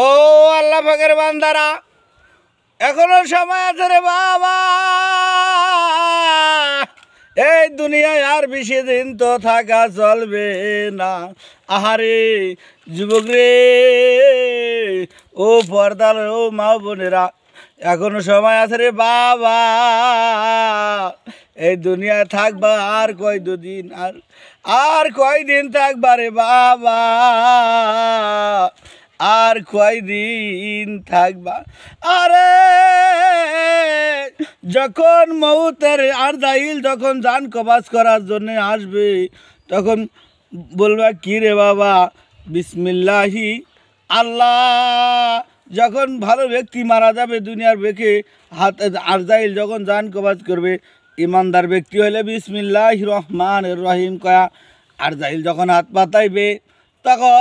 ও আল্লাহ পাকের বান্দারা, এখনো সময় আছে রে বাবা। এই দুনিয়ায় আর বেশি দিন তো থাকা চলবে না। আহারে যুবক রে, ও পর্দার ও মা বোনেরা, এখনো সময় আছে রে বাবা। এই দুনিয়ায় থাকবা আর কয় দুদিন, আর কয়দিন থাকবা রে বাবা, আর কয়দিন থাকবা। আরে যখন মৌতের আরজাইল যখন জান কবাজ করার জন্য আসবে, তখন বলবা কি রে বাবা, বিসমিল্লাহি আল্লাহ। যখন ভালো ব্যক্তি মারা যাবে দুনিয়ার বেঁকে, হাত আরজাইল যখন জান কবাজ করবে, ইমানদার ব্যক্তি হলে বিসমিল্লাহি রহমানির রহিম কয়া আরজাইল যখন হাত পাতাইবে, তখন